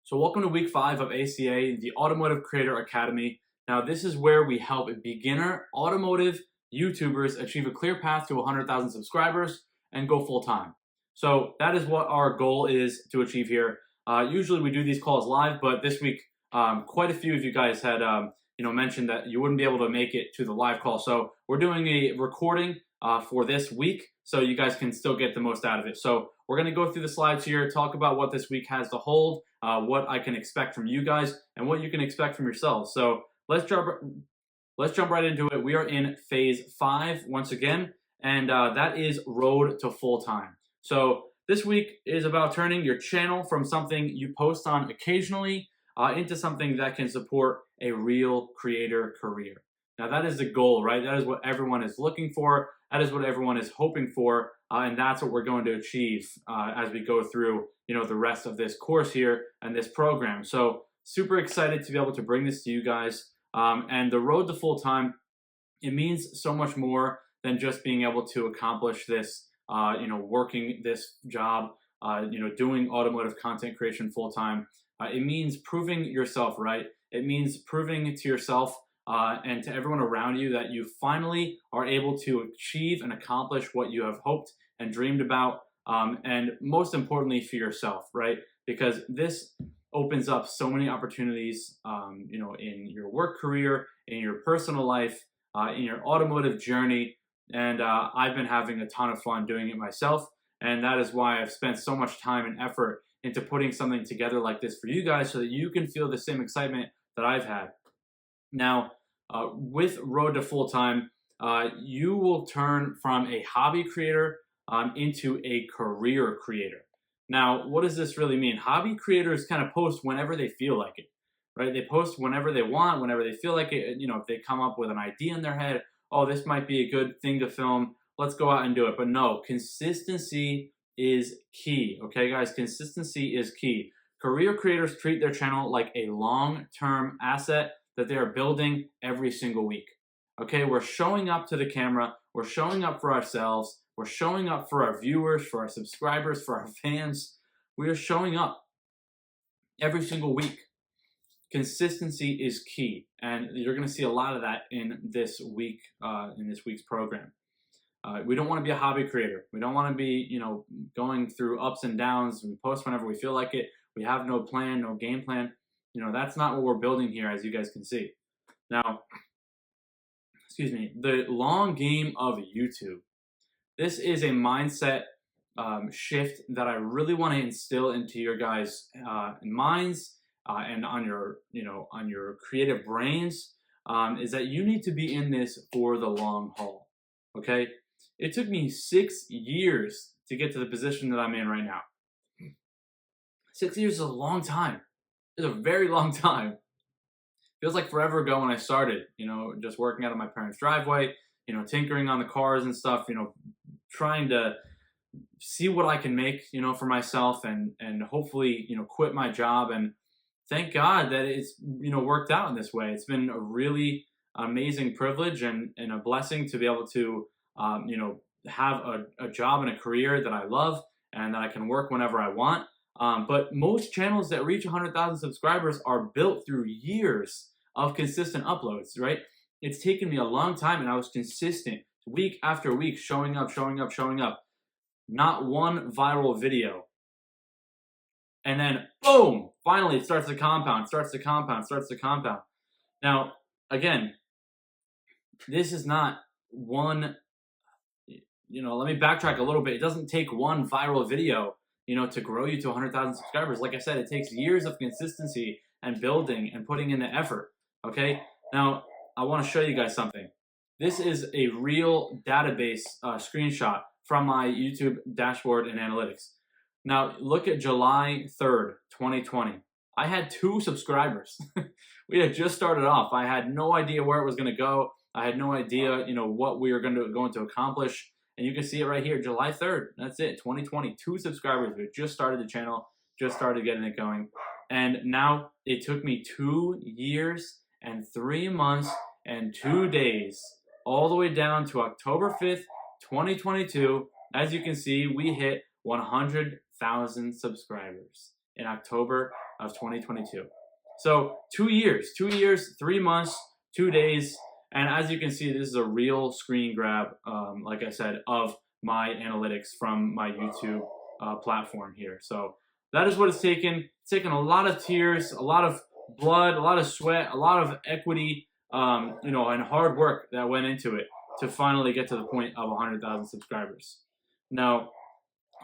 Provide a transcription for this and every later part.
So welcome to week 5 of ACA, the Automotive Creator Academy. Now this is where we help beginner automotive YouTubers achieve a clear path to 100,000 subscribers and go full-time. So that is what our goal is to achieve here. Usually we do these calls live, but this week quite a few of you guys had mentioned that you wouldn't be able to make it to the live call. So we're doing a recording for this week so you guys can still get the most out of it. So we're going to go through the slides here, talk about what this week has to hold, what I can expect from you guys, and what you can expect from yourselves. So let's jump right into it. We are in phase 5 once again, and that is road to full-time. So this week is about turning your channel from something you post on occasionally into something that can support a real creator career. Now that is the goal, right? That is what everyone is looking for. That is what everyone is hoping for, and that's what we're going to achieve as we go through, the rest of this course here and this program. So super excited to be able to bring this to you guys. And the road to full-time, it means so much more than just being able to accomplish this, working this job, doing automotive content creation full-time. It means proving yourself right. It means proving to yourself and to everyone around you that you finally are able to achieve and accomplish what you have hoped and dreamed about, and most importantly for yourself, right? Because this opens up so many opportunities, in your work career, in your personal life, in your automotive journey, and I've been having a ton of fun doing it myself, and that is why I've spent so much time and effort into putting something together like this for you guys so that you can feel the same excitement that I've had. Now, with Road to Full-Time, you will turn from a hobby creator into a career creator. Now, what does this really mean? Hobby creators kind of post whenever they feel like it, right? They post whenever they want, whenever they feel like it. If they come up with an idea in their head, oh, this might be a good thing to film, let's go out and do it. But no, consistency is key, okay, guys? Consistency is key. Career creators treat their channel like a long-term asset that they are building every single week. Okay, we're showing up to the camera, we're showing up for ourselves, we're showing up for our viewers, for our subscribers, for our fans. We are showing up every single week. Consistency is key, and you're going to see a lot of that in this week, in this week's program. We don't want to be a hobby creator. We don't want to be, going through ups and downs. We post whenever we feel like it. We have no plan, no game plan. That's not what we're building here, as you guys can see. Now, the long game of YouTube. This is a mindset shift that I really want to instill into your guys' minds and on your creative brains. Is that you need to be in this for the long haul. Okay, it took me 6 years to get to the position that I'm in right now. 6 years is a long time. It's a very long time. Feels like forever ago when I started, just working out of my parents' driveway, tinkering on the cars and stuff, trying to see what I can make, for myself and hopefully, quit my job. And thank God that it's, worked out in this way. It's been a really amazing privilege and a blessing to be able to, have a job and a career that I love and that I can work whenever I want. But most channels that reach 100,000 subscribers are built through years of consistent uploads, right? It's taken me a long time, and I was consistent week after week, showing up. Not one viral video. And then, boom, finally it starts to compound. Now, again, this is not one, let me backtrack a little bit. It doesn't take one viral video to grow you to 100,000 subscribers. Like I said, it takes years of consistency and building and putting in the effort, okay? Now, I want to show you guys something. This is a real database screenshot from my YouTube dashboard and analytics. Now, look at July 3rd, 2020. I had 2 subscribers. We had just started off. I had no idea where it was going to go. I had no idea, what we were going to accomplish. And you can see it right here, July 3rd. That's it, 2020. 2 subscribers. We just started the channel, just started getting it going. And now it took me 2 years and 3 months and 2 days, all the way down to October 5th, 2022. As you can see, we hit 100,000 subscribers in October of 2022. So 2 years, 3 months, 2 days. And as you can see, this is a real screen grab, like I said, of my analytics from my YouTube platform here. So that is what it's taken. It's taken a lot of tears, a lot of blood, a lot of sweat, a lot of equity, and hard work that went into it to finally get to the point of 100,000 subscribers. Now,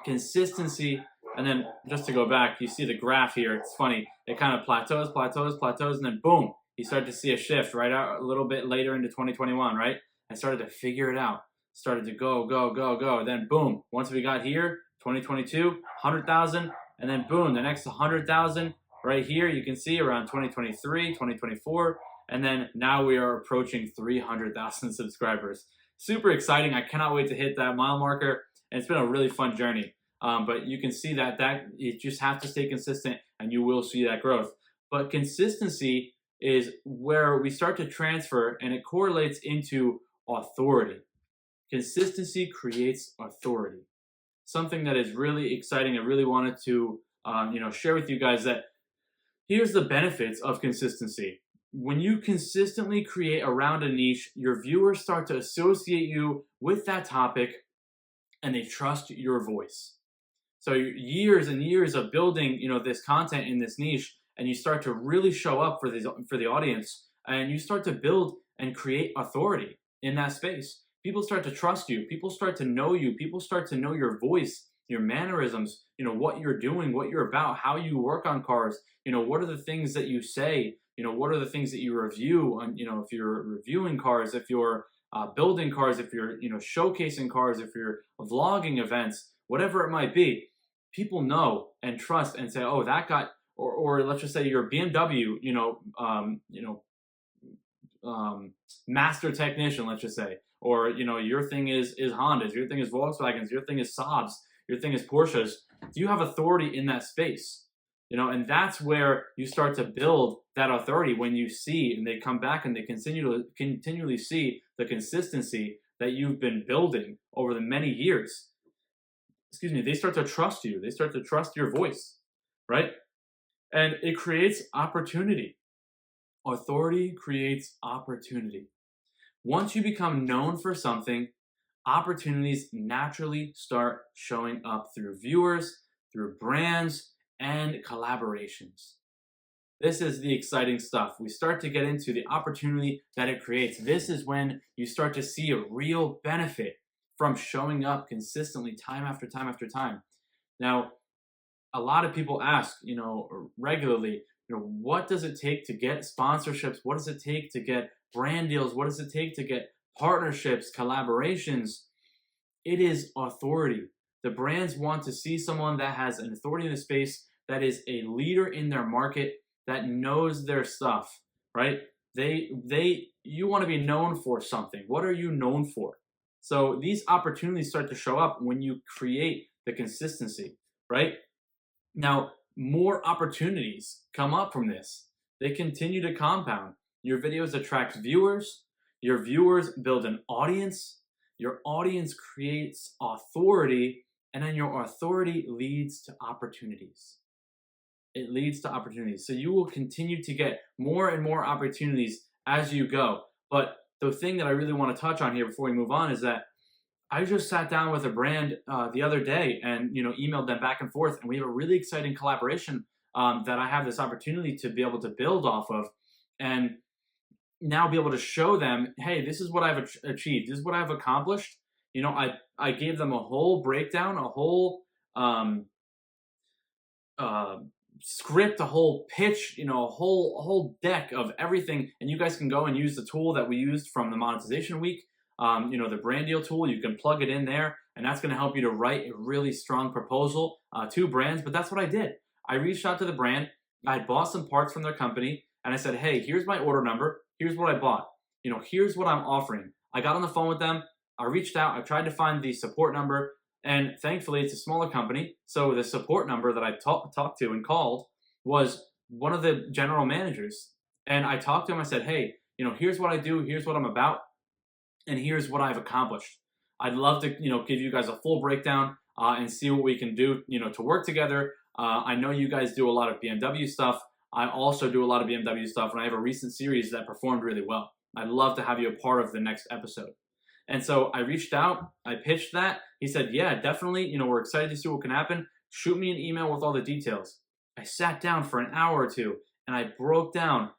consistency, and then just to go back, you see the graph here. It's funny. It kind of plateaus, and then boom, you start to see a shift right out a little bit later into 2021, right? I started to figure it out. Started to go. Then boom, once we got here, 2022, 100,000, and then boom, the next 100,000 right here. You can see around 2023, 2024, and then now we are approaching 300,000 subscribers. Super exciting. I cannot wait to hit that mile marker, and it's been a really fun journey. But you can see that you just have to stay consistent, and you will see that growth. But consistency is where we start to transfer, and it correlates into authority. Consistency creates authority. Something that is really exciting. I really wanted to share with you guys that here's the benefits of consistency. When you consistently create around a niche, your viewers start to associate you with that topic, and they trust your voice. So years and years of building, this content in this niche, and you start to really show up for the audience, and you start to build and create authority in that space. People start to trust you. People start to know you. People start to know your voice, your mannerisms, what you're doing, what you're about, how you work on cars. What are the things that you say? What are the things that you review? If you're reviewing cars, if you're building cars, if you're showcasing cars, if you're vlogging events, whatever it might be, people know and trust and say, oh, that guy, or let's just say you're BMW, master technician, let's just say, or your thing is Hondas, your thing is Volkswagens, your thing is Saabs, your thing is Porsches. You have authority in that space, and that's where you start to build that authority when you see, and they come back and they continually see the consistency that you've been building over the many years. They start to trust you. They start to trust your voice, right? And it creates opportunity. Authority creates opportunity. Once you become known for something, opportunities naturally start showing up through viewers, through brands, and collaborations. This is the exciting stuff. We start to get into the opportunity that it creates. This is when you start to see a real benefit from showing up consistently time after time after time. Now, a lot of people ask, regularly, what does it take to get sponsorships? What does it take to get brand deals? What does it take to get partnerships, collaborations? It is authority. The brands want to see someone that has an authority in the space, that is a leader in their market, that knows their stuff, right? You want to be known for something. What are you known for? So these opportunities start to show up when you create the consistency, right? Now, more opportunities come up from this. They continue to compound. Your videos attract viewers. Your viewers build an audience. Your audience creates authority, and then your authority leads to opportunities. It leads to opportunities. So you will continue to get more and more opportunities as you go. But the thing that I really want to touch on here before we move on is that I just sat down with a brand the other day and emailed them back and forth, and we have a really exciting collaboration that I have this opportunity to be able to build off of, and now be able to show them, hey, this is what I've achieved, this is what I've accomplished. I gave them a whole breakdown, a whole script, a whole pitch, a whole deck of everything, and you guys can go and use the tool that we used from the monetization week. The brand deal tool, you can plug it in there, and that's going to help you to write a really strong proposal to brands. But that's what I did. I reached out to the brand. I had bought some parts from their company, and I said, hey, here's my order number. Here's what I bought. Here's what I'm offering. I got on the phone with them. I reached out. I tried to find the support number, and thankfully, it's a smaller company. So the support number that I talked to and called was one of the general managers. And I talked to him. I said, hey, here's what I do. Here's what I'm about. And here's what I've accomplished. I'd love to, give you guys a full breakdown and see what we can do, to work together. I know you guys do a lot of BMW stuff. I also do a lot of BMW stuff, and I have a recent series that performed really well. I'd love to have you a part of the next episode. And so I reached out, I pitched that. He said, yeah, definitely, we're excited to see what can happen. Shoot me an email with all the details. I sat down for an hour or two and I broke down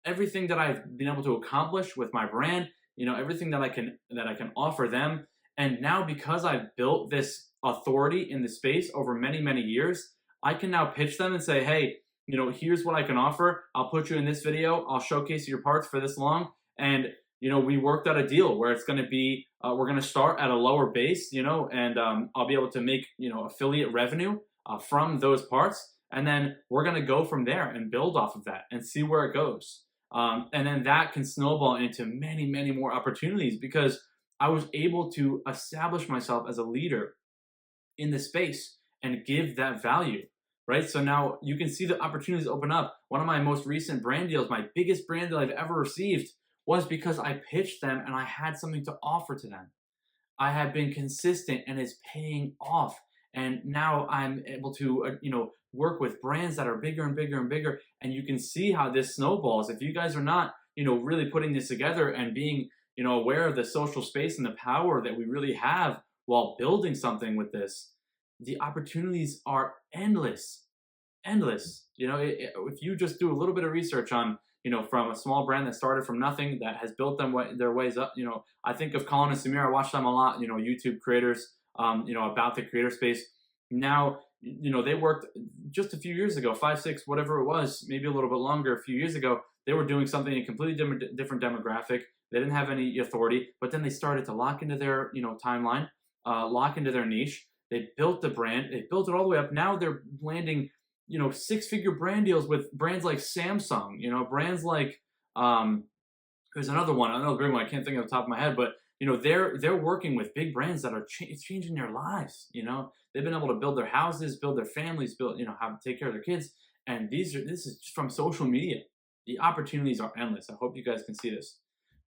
everything that I've been able to accomplish with my brand, everything that I can offer them. And now, because I've built this authority in the space over many, many years, I can now pitch them and say, hey, here's what I can offer. I'll put you in this video. I'll showcase your parts for this long. And, we worked out a deal where it's going to be, we're going to start at a lower base, and I'll be able to make, affiliate revenue from those parts. And then we're going to go from there and build off of that and see where it goes. And then that can snowball into many, many more opportunities, because I was able to establish myself as a leader in the space and give that value, right? So now you can see the opportunities open up. One of my most recent brand deals, my biggest brand deal I've ever received, was because I pitched them and I had something to offer to them. I have been consistent and it's paying off. And now I'm able to, work with brands that are bigger and bigger and bigger. And you can see how this snowballs. If you guys are not, really putting this together and being, aware of the social space and the power that we really have while building something with this, the opportunities are endless, endless. If you just do a little bit of research on, from a small brand that started from nothing, that has built their ways up. I think of Colin and Samir. I watch them a lot. YouTube creators. About the creator space. Now, they worked just a few years ago, 5, 6, whatever it was, maybe a little bit longer. A few years ago, they were doing something in a completely different demographic. They didn't have any authority, but then they started to lock into their timeline, lock into their niche. They built the brand. They built it all the way up. Now they're landing 6-figure brand deals with brands like Samsung, brands like, there's another one, another great one, I can't think of the top of my head, but, they're working with big brands that are changing their lives, They've been able to build their houses, build their families, build, how to take care of their kids. And this is just from social media. The opportunities are endless. I hope you guys can see this.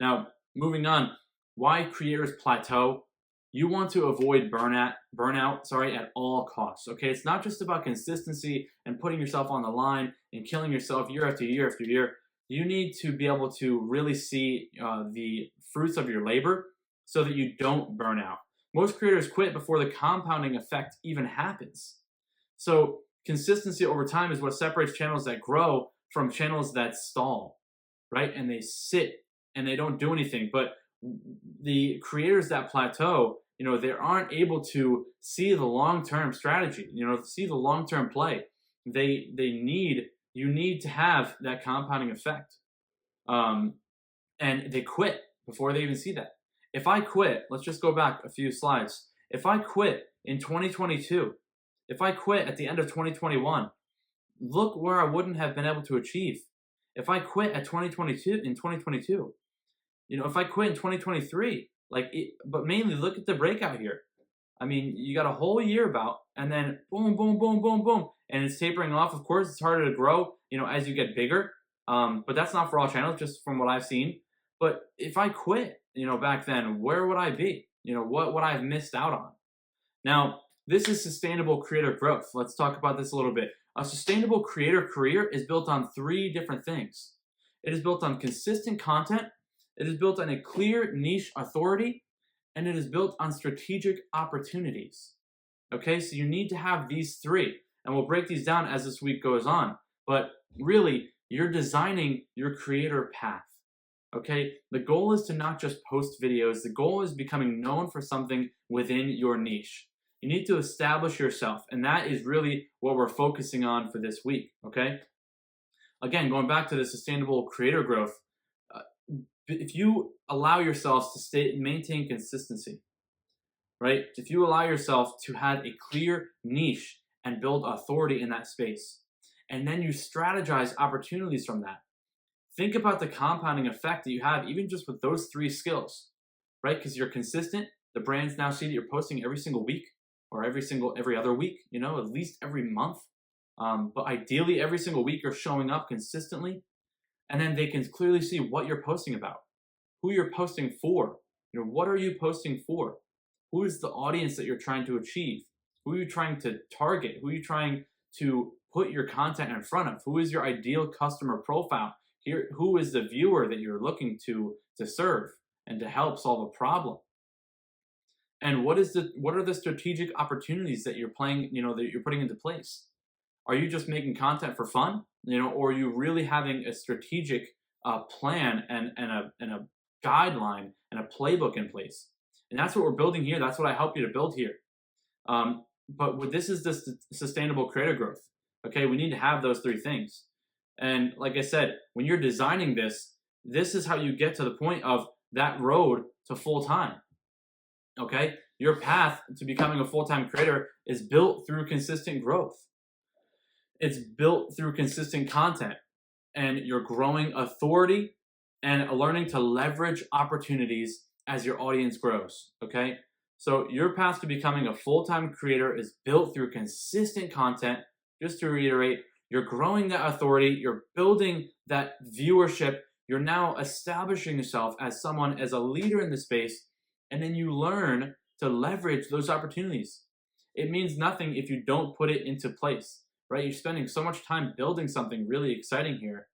Now, moving on, why creators plateau. You want to avoid burnout, at all costs, okay? It's not just about consistency and putting yourself on the line and killing yourself year after year after year. You need to be able to really see the fruits of your labor so that you don't burn out. Most creators quit before the compounding effect even happens. So consistency over time is what separates channels that grow from channels that stall, right? And they sit and they don't do anything. But the creators that plateau, they aren't able to see the long-term strategy, see the long-term play. You need to have that compounding effect. And they quit before they even see that. If I quit, let's just go back a few slides. If I quit in 2022, if I quit at the end of 2021, look where I wouldn't have been able to achieve. If I quit in 2022, if I quit in 2023, but mainly look at the breakout here. I mean, you got a whole year about, and then boom, boom, boom, boom, boom, and it's tapering off. Of course, it's harder to grow, as you get bigger. But that's not for all channels, just from what I've seen. But if I quit, back then, where would I be? What would I have missed out on? Now, this is sustainable creator growth. Let's talk about this a little bit. A sustainable creator career is built on 3 different things. It is built on consistent content. It is built on a clear niche authority, and it is built on strategic opportunities. Okay, so you need to have these 3, and we'll break these down as this week goes on. But really, you're designing your creator path. Okay, the goal is to not just post videos. The goal is becoming known for something within your niche. You need to establish yourself, and that is really what we're focusing on for this week. Okay, again, going back to the sustainable creator growth. If you allow yourself to maintain consistency, right? If you allow yourself to have a clear niche and build authority in that space, and then you strategize opportunities from that, think about the compounding effect that you have even just with those 3 skills, right? Because you're consistent. The brands now see that you're posting every single week or every other week, at least every month. But ideally, every single week you're showing up consistently. And then they can clearly see what you're posting about, who you're posting for. What are you posting for? Who is the audience that you're trying to achieve? Who are you trying to target? Who are you trying to put your content in front of? Who is your ideal customer profile? Here, who is the viewer that you're looking to serve and to help solve a problem? And what are the strategic opportunities that you're playing, that you're putting into place? Are you just making content for fun, or are you really having a strategic plan and a guideline and a playbook in place? And that's what we're building here. That's what I help you to build here. This is the sustainable creator growth. Okay, we need to have those three things. And like I said, when you're designing this is how you get to the point of that road to full time. Okay, your path to becoming a full-time creator is built through consistent growth. It's built through consistent content, and you're growing authority and learning to leverage opportunities as your audience grows. Okay, so your path to becoming a full-time creator is built through consistent content. Just to reiterate, you're growing that authority, you're building that viewership, you're now establishing yourself as a leader in the space, and then you learn to leverage those opportunities. It means nothing if you don't put it into place, right? You're spending so much time building something really exciting here,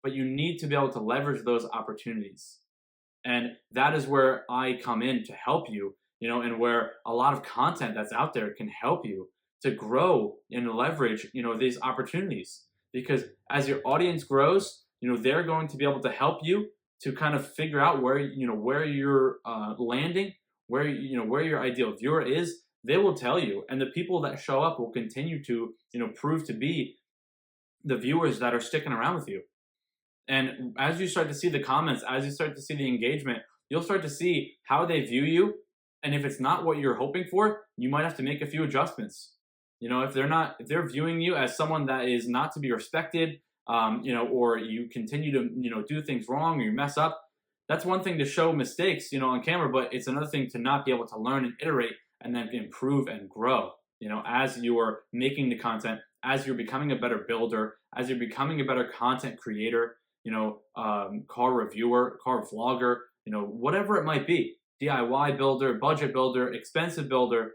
but you need to be able to leverage those opportunities. And that is where I come in to help you, and where a lot of content that's out there can help you to grow and leverage, these opportunities. Because as your audience grows, they're going to be able to help you to kind of figure out where you're landing, where your ideal viewer is. They will tell you, and the people that show up will continue to prove to be the viewers that are sticking around with you. And as you start to see the comments, as you start to see the engagement, you'll start to see how they view you. And if it's not what you're hoping for, you might have to make a few adjustments. If they're viewing you as someone that is not to be respected, or you continue to, do things wrong or you mess up, that's one thing to show mistakes, on camera, but it's another thing to not be able to learn and iterate and then improve and grow, as you're making the content, as you're becoming a better builder, as you're becoming a better content creator, car reviewer, car vlogger, whatever it might be, DIY builder, budget builder, expensive builder,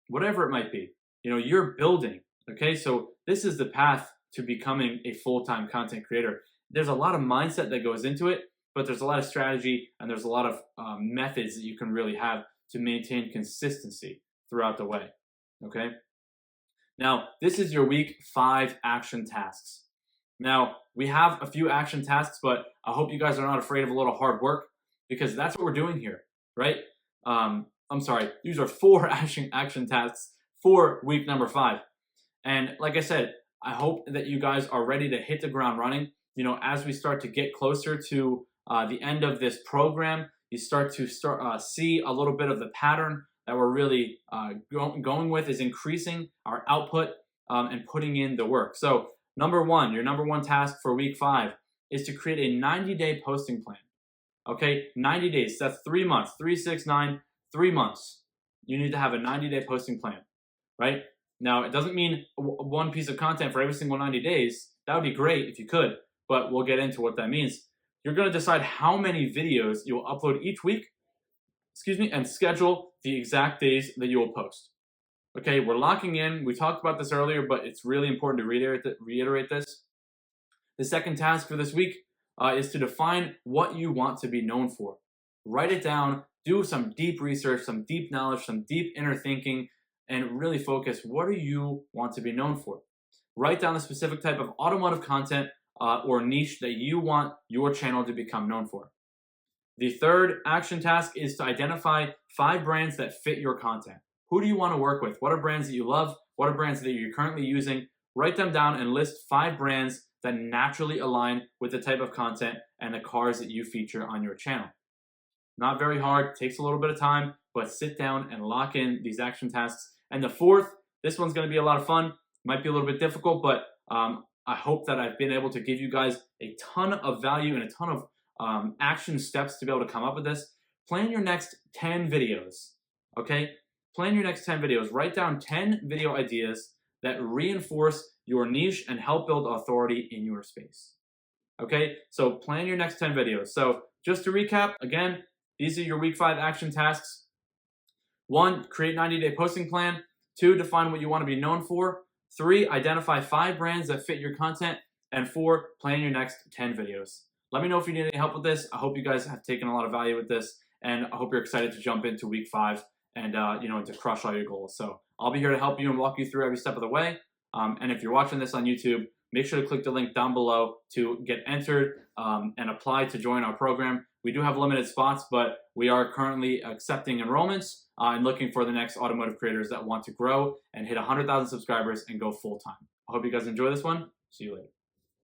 whatever it might be, you're building. Okay, so this is the path to becoming a full-time content creator. There's a lot of mindset that goes into it, but there's a lot of strategy and there's a lot of methods that you can really have to maintain consistency throughout the way. Okay, now this is your week 5 action tasks. Now we have a few action tasks, but I hope you guys are not afraid of a little hard work, because that's what we're doing here, right? I'm sorry, these are 4 action tasks for week number 5. And like I said, I hope that you guys are ready to hit the ground running. As we start to get closer to the end of this program, you start to see a little bit of the pattern that we're really going with is increasing our output and putting in the work. So your number one task for week 5 is to create a 90-day posting plan. Okay, 90 days, that's 3 months, 3, 6, 9, 3 months. You need to have a 90-day posting plan, right? Now, it doesn't mean one piece of content for every single 90 days. That would be great if you could, but we'll get into what that means. You're going to decide how many videos you will upload each week, and schedule the exact days that you will post. Okay, we're locking in. We talked about this earlier, but it's really important to reiterate this. The second task for this week is to define what you want to be known for. Write it down, do some deep research, some deep knowledge, some deep inner thinking, and really focus, what do you want to be known for? Write down the specific type of automotive content or niche that you want your channel to become known for. The third action task is to identify 5 brands that fit your content. Who do you want to work with? What are brands that you love? What are brands that you're currently using? Write them down and list 5 brands that naturally align with the type of content and the cars that you feature on your channel. Not very hard, takes a little bit of time, but sit down and lock in these action tasks. And the fourth, this one's going to be a lot of fun. Might be a little bit difficult, but I hope that I've been able to give you guys a ton of value and a ton of action steps to be able to come up with this. Plan your next 10 videos, okay? Plan your next 10 videos. Write down 10 video ideas that reinforce your niche and help build authority in your space. Okay, so plan your next 10 videos. So just to recap, again, these are your week 5 action tasks. 1, create 90-day posting plan. 2, define what you want to be known for. 3, identify 5 brands that fit your content. And 4, plan your next 10 videos. Let me know if you need any help with this. I hope you guys have taken a lot of value with this, and I hope you're excited to jump into week 5 and to crush all your goals. So I'll be here to help you and walk you through every step of the way. And if you're watching this on YouTube, make sure to click the link down below to get entered and apply to join our program. We do have limited spots, but we are currently accepting enrollments and looking for the next automotive creators that want to grow and hit 100,000 subscribers and go full time. I hope you guys enjoy this one. See you later.